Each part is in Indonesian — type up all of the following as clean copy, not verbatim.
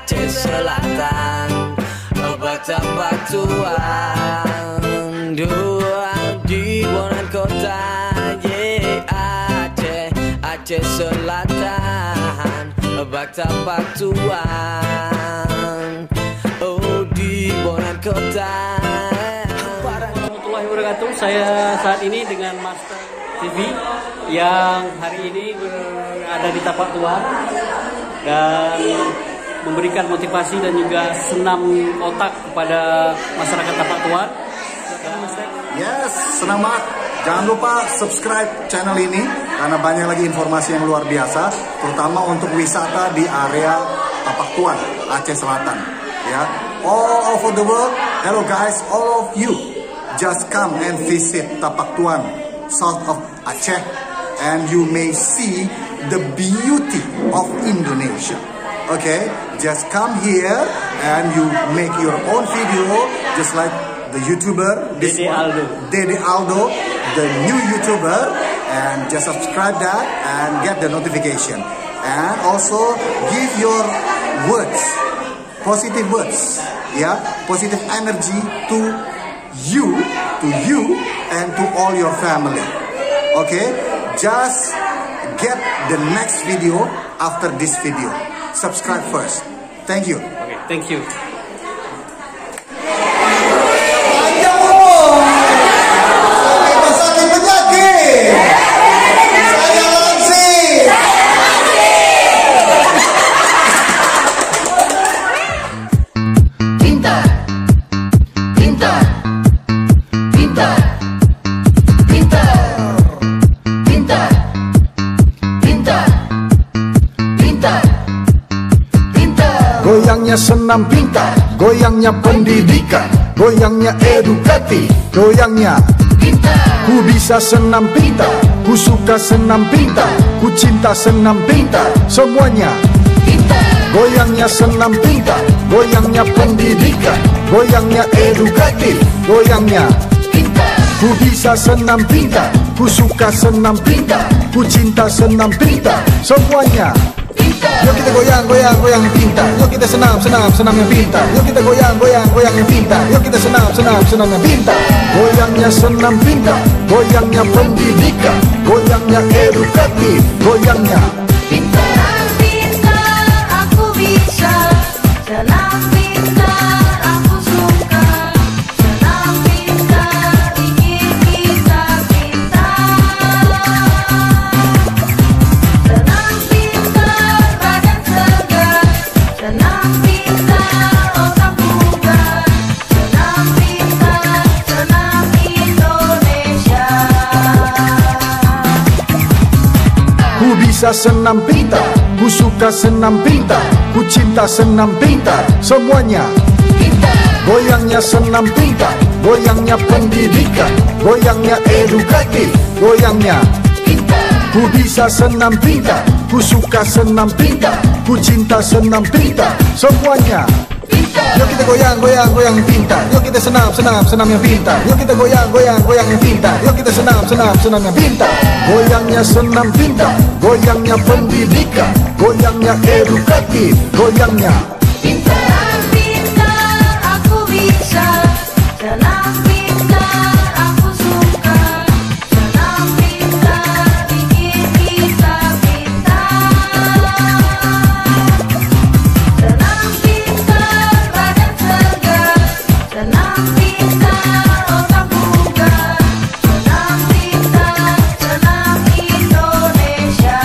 Aceh Selatan, Batu-batuan, dua di Bonan Kota, Aceh Selatan, Batu-batuan, oh di Bonan Kota. Warahmatullahi wabarakatuh. Saya saat ini dengan Master TV yang hari ini berada di Tapak Tuan dan memberikan motivasi dan juga senam otak kepada masyarakat Tapak Tuan. Yes, senang banget. Jangan lupa subscribe channel ini karena banyak lagi informasi yang luar biasa, terutama untuk wisata di area Tapak Tuan, Aceh Selatan. Ya, all over the world. Hello guys, all of you, just come and visit Tapak Tuan, south of Aceh, and you may see the beauty of Indonesia. Okay, just come here and you make your own video, just like the YouTuber, Dede Aldo, the new YouTuber, and just subscribe that and get the notification. And also give your words, positive words, yeah, positive energy to you, and to all your family. Okay, just get the next video after this video. Subscribe first. Thank you. Okay, thank you. Goyangnya senam pintar, goyangnya pendidikan, goyangnya edukatif, goyangnya pintar. Ku bisa senam pintar, ku suka senam pintar, ku cinta senam pintar, semuanya pintar. Goyangnya senam pintar, goyangnya pendidikan, goyangnya edukatif, goyangnya pintar. Ku bisa senam pintar, ku suka senam pintar, ku cinta senam pintar, semuanya. Yuk kita goyang, goyang, goyang yang pintar. Yuk kita senam, senam, senam yang pintar. Yuk kita goyang, goyang, goyang yang pintar. Yuk kita senam, senam, senam yang pintar. Goyangnya senam pintar, goyangnya pendidikan, goyangnya edukatif, goyangnya pintar. Pintar, aku bisa. Senam pintar, aku suka. Senam pintar, bikin kita pintar. Senam pintar, badan segar. Senam pintar, otak bugar. Senam pintar, senam Indonesia. Ku bisa senam pintar, ku suka senam pintar, ku cinta senam pintar, semuanya pintar. Goyangnya senam pintar, goyangnya pendidikan, goyangnya edukatif, goyangnya pintar. Ku bisa senam pintar, ku suka senam pintar, ku cinta senam pintar, semuanya pintar. Yuk kita goyang, goyang, goyang yang pintar. Yuk kita senam, senam, senam yang pintar. Yuk kita goyang, goyang, goyang yang pintar. Yuk kita senam, senam, senam yang pintar. Goyangnya senam pintar, goyangnya pendidikan, goyangnya edukatif, goyangnya Pintar, pintar, aku bisa. Senam pintar, aku suka. Senam pintar, bikin kita pintar. Senam pintar, badan segar. Senam pintar, otak bugar. Senam pintar, senam Indonesia.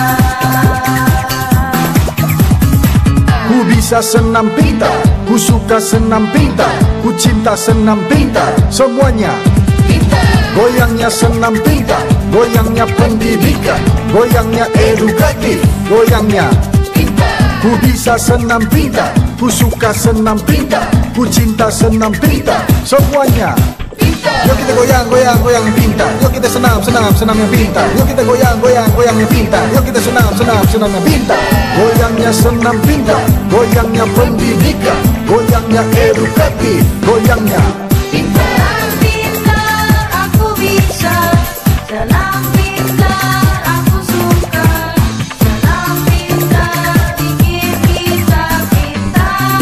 Ku bisa senam pintar, ku suka senam pintar, ku cinta senam pintar, semuanya pintar. Goyangnya senam pintar, goyangnya pendidikan, goyangnya edukatif, goyangnya pintar. Ku bisa senam pintar, ku suka senam pintar, ku cinta senam pintar, semuanya pintar. Yuk kita goyang, goyang, goyang yang pintar. Yuk kita senam, senam, senam yang pintar. Yuk kita goyang, goyang, goyang yang pintar. Yuk kita senam, senam, senam yang pintar. Goyangnya senam pintar, goyangnya pendidikan, goyangnya edukatif, goyangnya Pintar, pintar, aku bisa. Senam pintar, aku suka. Senam pintar, bikin kita pintar.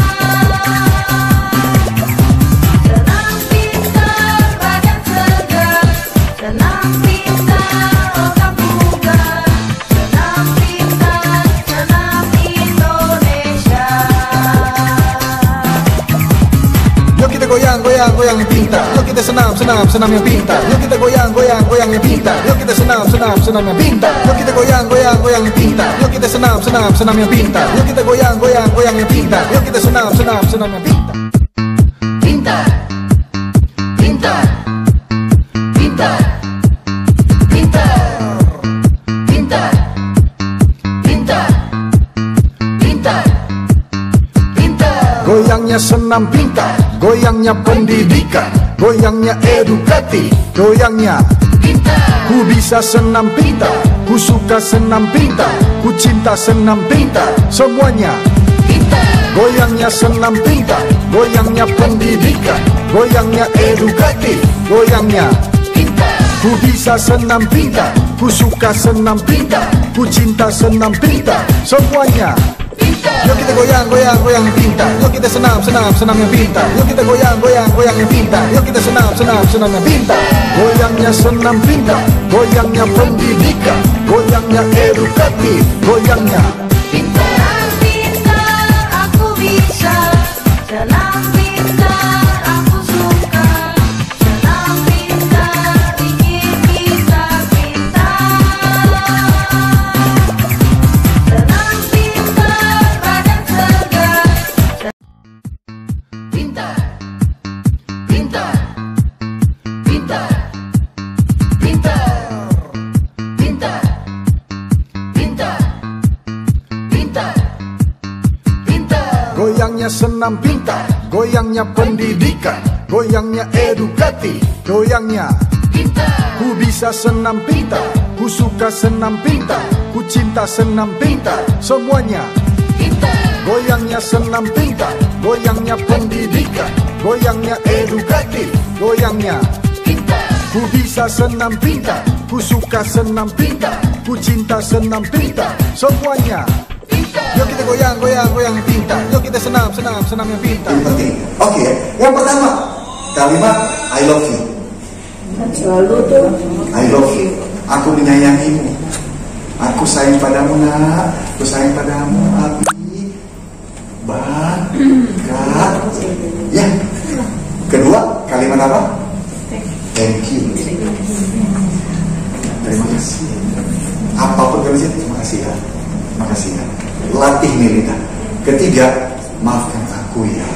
goyang, goyang yang pintar. Yuk kita senam, senam, senam yang pintar. Yuk kita goyang, goyang, goyang yang pintar. Yuk kita senam, senam, senam yang pintar. Yuk kita goyang, goyang, goyang yang pintar. Yuk kita senam, senam, senam yang pintar. Yuk kita goyang, goyang, goyang yang pintar. Yuk kita senam, senam, senam yang pintar. Pintar, pintar, pintar, pintar, pintar, pintar, pintar, pintar. Goyangnya senam pintar, goyangnya pendidikan, goyangnya edukatif, goyangnya pintar. Ku bisa senam pintar, ku suka senam pintar, ku cinta senam pintar, semuanya pintar. Goyangnya senam pintar, goyangnya pendidikan, goyangnya edukatif, goyangnya pintar. Ku bisa senam pintar, ku suka senam pintar, ku cinta senam pintar, semuanya pintar. Yuk kita goyang, goyang, goyang yang pintar. Yuk kita senam, senam, senam yang pintar. Yuk kita goyang, goyang, goyang yang pintar. Yuk kita senam, senam, senam yang pintar. Goyangnya senam pintar, goyangnya pendidikan, goyangnya edukatif, goyangnya pintar. Senam pintar, aku suka. Senam pintar, ingin kita pintar. Senam pintar, badan segar. pintar, pintar, pintar, pintar, pintar, pintar, pintar, pintar. Goyangnya senam pintar, goyangnya pendidikan, goyangnya edukatif, goyangnya pintar. Ku bisa senam pintar, ku suka senam pintar, ku cinta senam pintar, semuanya pintar. Goyangnya senam pintar, goyangnya pendidikan, goyangnya edukatif, goyangnya pintar. Ku bisa senam pintar, ku suka senam pintar, ku cinta senam pintar, semuanya pintar. Yuk kita goyang, goyang, goyang yang pintar. Yuk kita senam, senam, senam yang pintar. Ini penting. Oke, yang pertama kalimat I love you. I love you. Aku menyayangimu. Aku sayang padamu nak. Aku sayang padamu Abi. Bang, Kak. Ya. Kedua kalimat apa? Thank you. Terima kasih. Apapun kalian terima kasih ya. Terima kasih ya. Latih nih lidah. Ketiga, maafkan aku ya.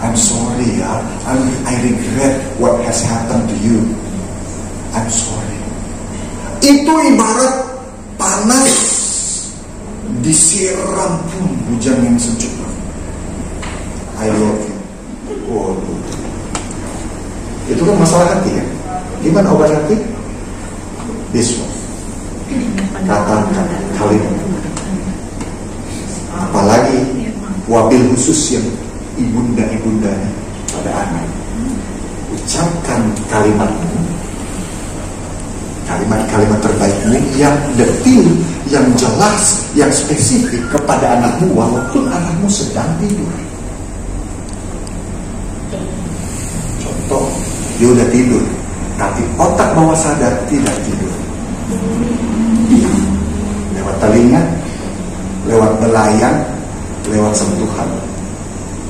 I'm sorry ya. I regret what has happened to you. I'm sorry. Itu ibarat panas disiram pun hujan yang sejuk. I love you. Oh, itu kan masalah hati kan. Gimana obat hati? This one. Kata-kata kalimat. Apalagi wabil khusus yang ibunda-ibundanya pada anak. Ucapkan kalimat terbaikmu yang detil, yang jelas, yang spesifik kepada anakmu walaupun anakmu sedang tidur. Contoh, dia udah tidur, tapi otak bawah sadar tidak tidur. Lewat telinga, lewat belayan, lewat sentuhan,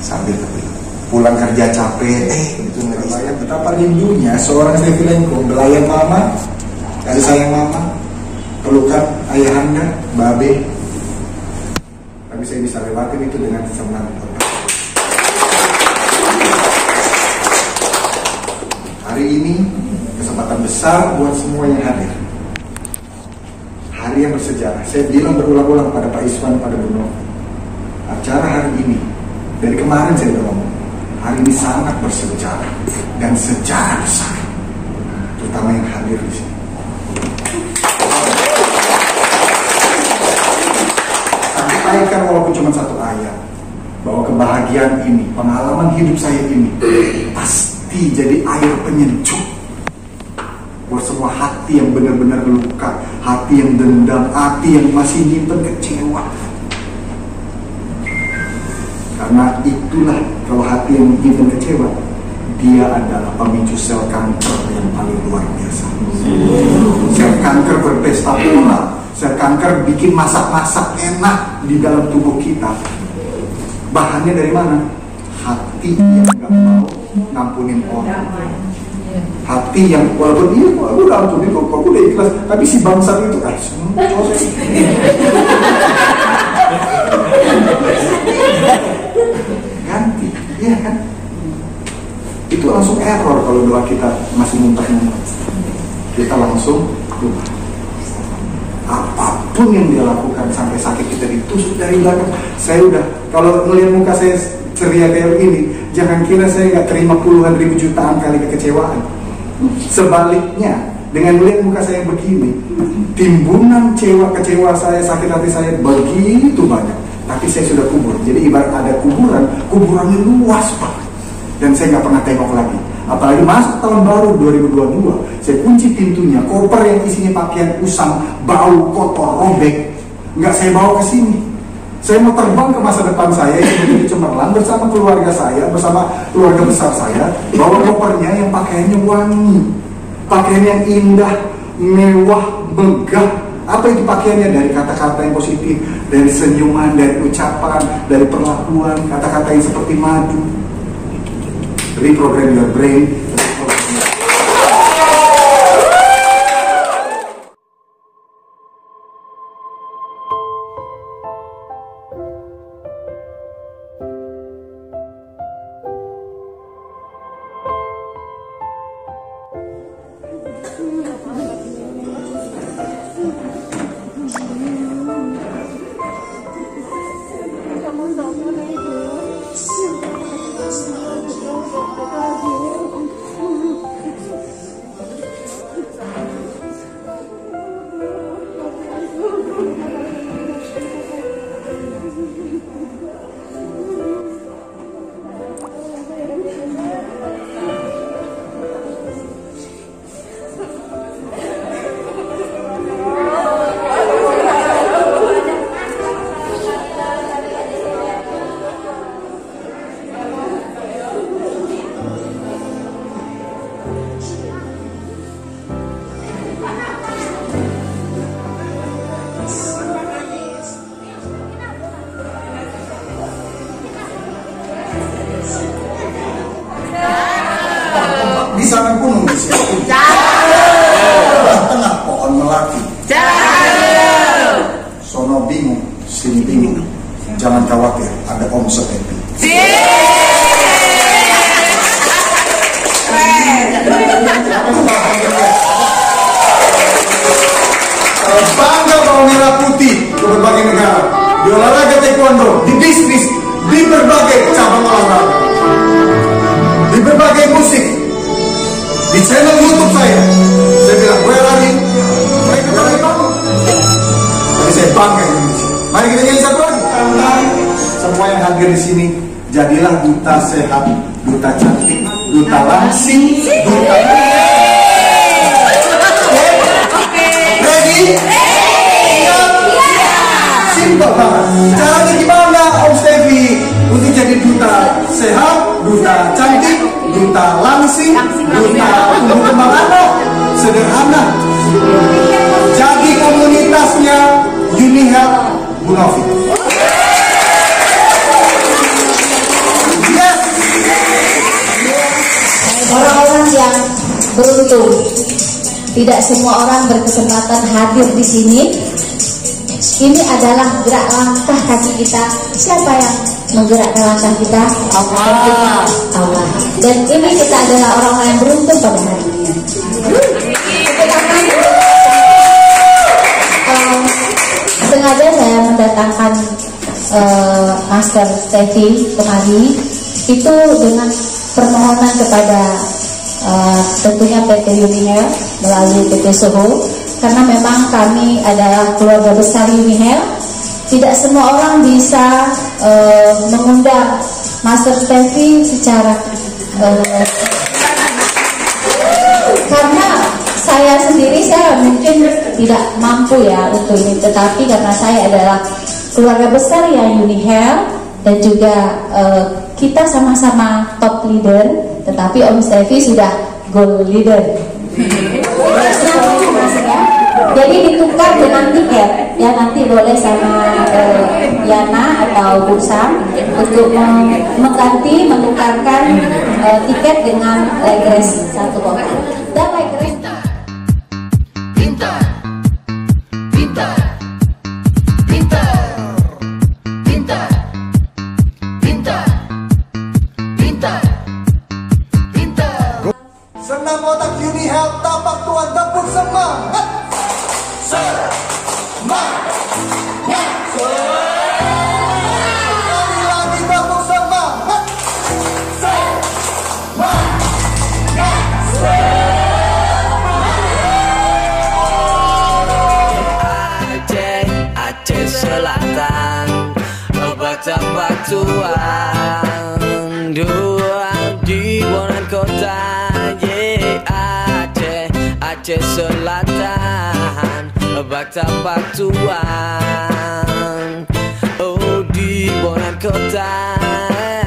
sambil tepi. Pulang kerja capek, itu nggak bisa. Betapa rindunya seorang Stevilenko belayan mama, kasih sayang mama, pelukan ayahanda, babe. Tapi saya bisa lewatin itu dengan senang. Hari ini kesempatan besar buat semua yang hadir. Hari yang bersejarah. Saya bilang berulang-ulang pada Pak Iswan, pada Bu Nova. Acara hari ini, dari kemarin saya udah ngomong, hari ini sangat bersejarah dan sejarah besar, terutama yang hadir di sini. Sampaikan walaupun cuma satu ayat, bahwa kebahagiaan ini, pengalaman hidup saya ini pasti jadi air penyejuk buat semua hati yang benar-benar luka, hati yang dendam, hati yang masih nyimpen kecewa. Karena itulah, kalau hati yang nyimpen kecewa, dia adalah pemicu sel kanker yang paling luar biasa. Sel kanker berpesta pora, sel kanker bikin masak-masak enak di dalam tubuh kita. Bahannya dari mana? Hati yang gak mau ngampunin orang. Hati yang walaupun iya kok aku udah ampunin kok aku udah ikhlas, tapi si bangsa itu ganti, iya kan? Itu langsung error kalau doa kita masih muntah-muntah. Kita langsung lupa. Apapun yang dia lakukan sampai sakit kita ditusuk dari belakang. Saya udah, kalau melihat muka saya ceria kayak ini, jangan kira saya nggak terima puluhan ribu jutaan kali kekecewaan. Sebaliknya, dengan melihat muka saya begini, timbunan kecewa saya, sakit hati saya begitu banyak. Tapi saya sudah kubur. Jadi ibarat ada kuburan, kuburannya luas Pak. Dan saya nggak pernah tengok lagi. Apalagi masuk tahun baru 2022, saya kunci pintunya, koper yang isinya pakaian usang, bau, kotor, robek, nggak saya bawa ke sini. Saya mau terbang ke masa depan saya yang menjadi cemerlang bersama keluarga saya, bersama keluarga besar saya, bawa kopernya yang pakaiannya wangi, pakaian yang indah, mewah, megah. Apa itu pakaiannya? Dari kata-kata yang positif, dari senyuman, dari ucapan, dari perlakuan, kata-kata yang seperti madu. Reprogram your brain. Di sana gunung di sini. Tengah pohon melati. Sono bingung, sini bingung. Jangan khawatir, ada Om Stefi. Bangga bawa merah putih ke berbagai negara. Di olahraga taekwondo, di bisnis, di berbagai cabang olahraga, di berbagai musik. Di channel YouTube saya bilang gue lagi, mereka lagi bangun. Tapi saya bangga Indonesia. Mari kita nyanyi satu lagi. Semua yang hadir di sini, jadilah duta sehat, duta cantik, duta langsing, duta. Ready? Simpel banget. Caranya gimana Om Stefi untuk jadi duta sehat, duta cantik, duta langsing, duta tumbuh kembang anak? Sederhana. Jadi komunitasnya Unihealth Bu Novi. Yes. Orang-orang yang beruntung, tidak semua orang berkesempatan hadir di sini. Ini adalah gerak langkah kaki kita. Siapa yang menggerakkan langkah kita? Allah. Allah. Dan ini kita adalah orang-orang yang beruntung pada hari ini. Sengaja saya mendatangkan Master Stefi kemari itu dengan permohonan kepada tentunya PT Unihealth melalui PT Soho, karena memang kami adalah keluarga besar Unihealth. Tidak semua orang bisa mengundang Master Stefi secara karena saya sendiri mungkin tidak mampu ya untuk ini, tetapi karena saya adalah keluarga besar ya Unihealth dan juga kita sama-sama top leader, tetapi Om Stefi sudah gold leader. Jadi ditukar dengan tiket ya, nanti boleh sama Yana atau pulsa untuk mengganti menukarkan tiket dengan legres 1 kotak dan legres. Pintar, pintar, pintar, pintar, pintar, pintar, pintar. Senam otak Uni Health Tapak Tuan Dapur Semangat. Semangat. Sekali lagi Dapur Semangat. Aceh Selatan, obat tapak tuan, dua di Bonan Kota. Aceh Selatan, obat tapak tuan, oh di Bonan Kota.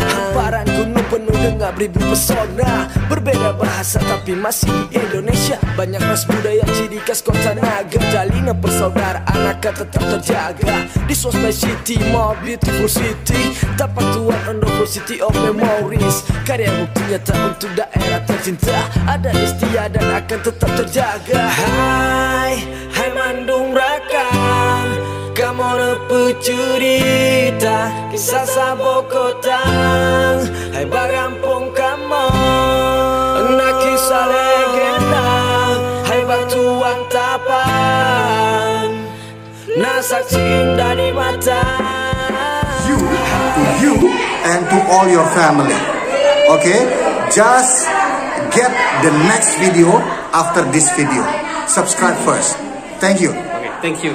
Hamparan gunung penuh dengan beribu pesona, berbeda bahasa tapi masih di Indonesia. Banyak ras budaya ciri khas kota Naga, jalinan persaudaraan akan tetap terjaga di Sosmed City, more beautiful city. Tapak tuan wonderful city of memories, karya bukti nyata untuk daerah tercinta. Ada setia dan akan tetap terjaga. Hai Mandung Rakang, kamu nepu cerita kisah sabo kotang. Hai Bagampung kamu, nak kisah legenda. Hai Batuang Tapang, nah saksi indah di mata. You, to you, and to all your family. Okay, just get the next video after this video. Subscribe first. Thank you. Okay, thank you.